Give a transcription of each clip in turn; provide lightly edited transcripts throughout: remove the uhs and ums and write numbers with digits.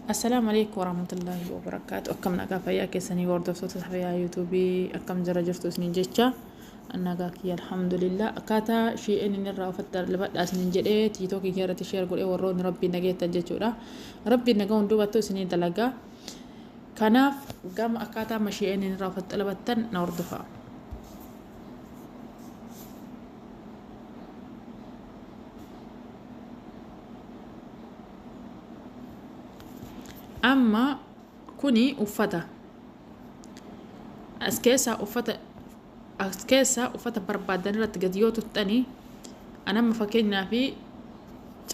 السلام عليكم ورحمة الله وبركاته. أكم نجا فيا كسني وردف صوت فيا يوتيوبي أكم جرى جرتو سنين جتة النجا كي الحمد لله أكاتا شيء إن الرا فتر لبعض سنين جديد يتوكي كيرة تشير قول إيه ورون ربي نجيت تجتورا ربي نجا وندو بتو سنين دلقا كناف قام أكاتا مشي إن الرا فتر لبعضن نوردفا أما كوني أفتا أسكيسا أفتا بربادن رتجديوتو التاني أنا ما فكرنا في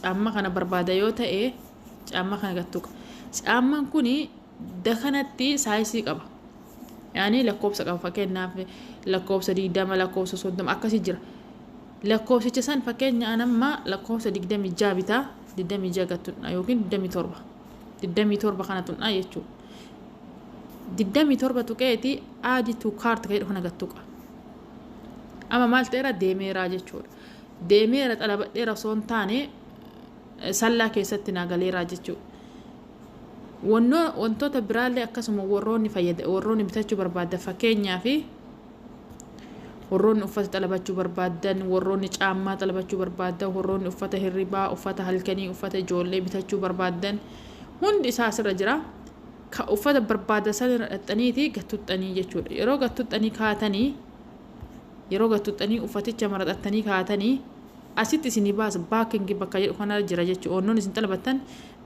أما كان برباديوتا إيه أما كان قتوك أما كوني دخنتي سايسي قبا يعني لكوبس قبا فكرنا في لكوبس دي دم لكوبس صدم أكاسي جرا لكوبس جسان فكرنا أنا ما لكوبس دي دم جابتا دي دم جاكتون أيوكين دم تربة دي دم تربة خانتون أيتشو دي دم تربة تكيتي عادي تو كارت كيد هنا قتوك أما مال تيرا ديمي راجع شور ديمي رت على بديرا صون تاني سلا كيست ناقلي راجع شو ونتو تبرالي أكاسم وروني فيد وروني بتاعو برباد فكينيا في وروني أفت طلباتو بربادن وروني عامة طلباتو بربادن وروني أفت الربا أفت هالكني أفت جولي بتاعو بربادن هندي ساس رجرا كأفت برباد سنة التانيتي قتو التاني جتشور يرو قتو التاني كاتني yeroo gattuxanii uffaticha maradhattanii kaatanii asitti isin baas baakingi bakka jedhu kana jira jechuudha. Onnoon isin xalabattan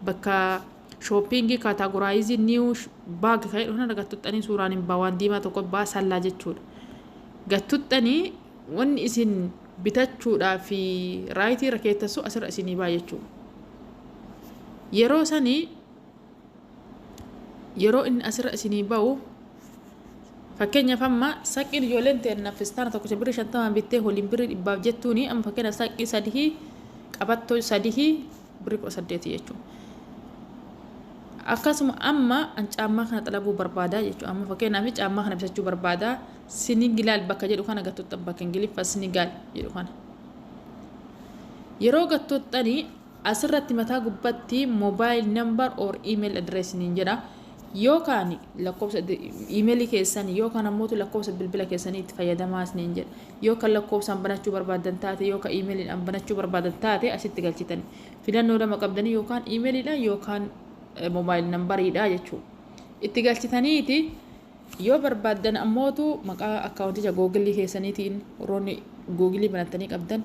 bakka shoppingi kaatagoraayizi niw baag kan jedhu kana gattuxanii suuraan hin baawaan diimaa tokko baasallaa jechuudha. Gattuxanii wanni isin bitachuudhaa fi raayitii rakeettasu asirra isin baa jechuudha. Yeroo sanii yeroo inni asirra isin baa'u fakkeenya famma saqqin ijoolleen ta'e nafistaan tokko birrii 50 bittee holiin birrii 100 jettuuni amma fakkeenya saqqi sadii qabattoo sadii birrii 18 jechuudha. Akkasuma amma an caammaa kana xalabuu barbaada jechuudha. Amma fakkeenyaaf caammaa kana bitachuu barbaada Sinigaal bakka jedhu kana gattuuxan bakka Ingiliffa Sinigaal jedhu kana. Yeroo gattuuxanii asirratti mataa gubbatti mobile number or email address niin jedha. Yookaan lakkoofsa emailii keessanii yookaan ammoo lakkoofsa bilbila keessanii itti fayyadamaas niin jedha. Yookaan lakkoofsaan banachuu barbaadan taate yookaan emailiidhaan banachuu barbaadan taate asitti galchitan. Filannoo lama qabdanii yookaan emailiidhaan yookaan mobile numberiidhaan jechuudha. Itti galchitaniiti yoo barbaadan ammootu maqaa akkaawunticha googilii keessaniitiin roonni googilii banattanii qabdan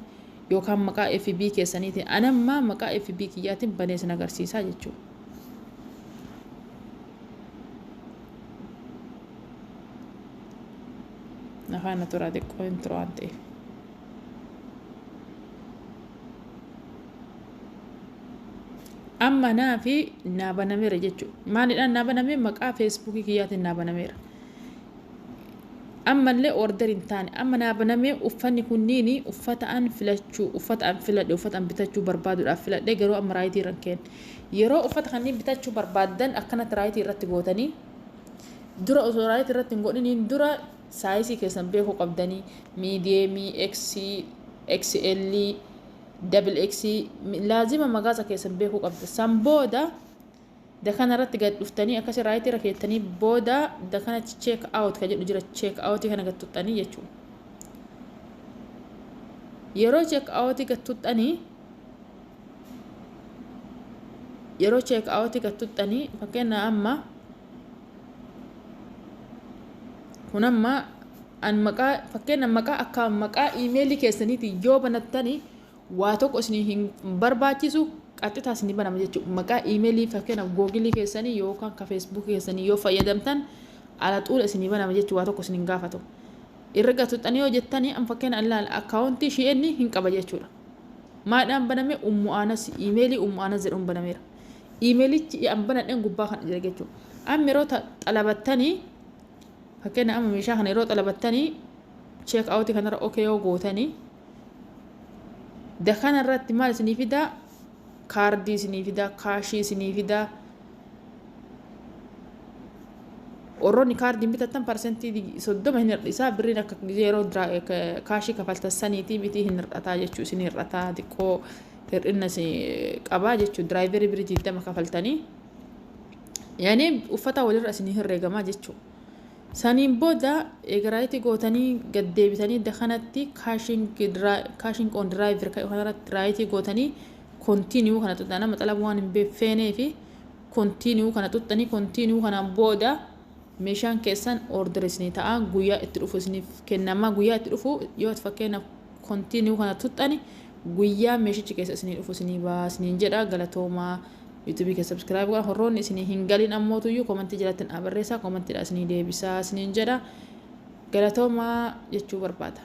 yookaan maqaa FB keessaniitiin anamma maqaa FB kiyyaatiin banees agarsiisaa jechuudha. Nafaan naturaa xiqqoo intro waan ta'eef. Amma naafi naabanameera jechuudha. Maalidhaan naabanamee maqaa feesbuukii kiyyaatiin naabanameera. Ammallee order hin taane amma naabanamee uffanni kunniini uffata an filachuu uffata an filadhe uffata an bitachuu barbaaduudhaaf filadhe garuu amma raayitii irra keen yeroo uffata kanneen bitachuu barbaadan akkanatti raayitii irratti gootanii dura osoo raayitii irratti hin godhiniin dura saayisii keessan beekuu qabdanii miidiyeemii XL double X laazima magaasa keessan beekuu qabda san booda dakana irratti gad dhuftanii akkasii raayitii irra keettanii booda dakana check out ka jedhu jira check out kana gattuxanii jechuudha. Yeroo check out gattuxanii yeroo check out gattuxanii fakkeenya amma kun amma an maqaa fakkeenya maqaa akka maqaa emailii keessaniiti yoo banattanii waa tokko isin hin barbaachisu qaxxitaa isin banama jechuudha. Maqaa emailii fakkeenya googilii keessanii yookaan ka Facebook keessanii yoo fayyadamtan ala xuula isin banama jechuudha waa tokko isin hin gaafatu. Irra gattuxanii yoo jettanii an fakkeenya allaala akkaawuntii shi'eenni hin qaba jechuudha. Maadhaan baname ummu'aanas emailii ummu'aanas jedhuun banameera. Emailichi an banadheen gubbaa kan jira jechuudha. Amma yeroo xalabattanii fakkeenya amma meeshaa kana yeroo xalabattanii check out kanarra okay yoo gootanii dakana irratti maal isinii fidaa kaardii isinii fidaa kaashii isinii fidaa orroonni kaardiin bitattan parsentii 30 hin hir'isaa birriin akka yeroo kaashii kafaltassaniitii bitii hin hir'ataa jechuu isin hir'ataa xiqqoo hir'inna qabaa jechuu diraayiverii birrii 20 kafaltanii يعني uffata walirra isinii herreegamaa jechuudha. Saniin booda eegaraayiti gootanii gad deebitanii kanatti kaashin on diraayiver kanarratti raayitii gootanii kontiiniyuu kana tuttanii nama xalaba waan hin beeknee fi kontiiniyuu kana tuttanii kontiiniyuu kanaan booda meeshaan keessan order isinii ta'a guyyaa itti dhufu isiniif kennama guyyaa itti dhufu yoo fakkeenyaaf kontiiniyuu kana tuttanii guyyaa meeshichi keessa isinii dhufu isinii baasniin jedha galatoomaa. YouTube ke subscribe godhaa horroonni isinii hin galin ammootuyyuu komentii jalatti barreessaa komentiidha isinii deebisaa isiniin jedha galatoomaa jechuu barbaada.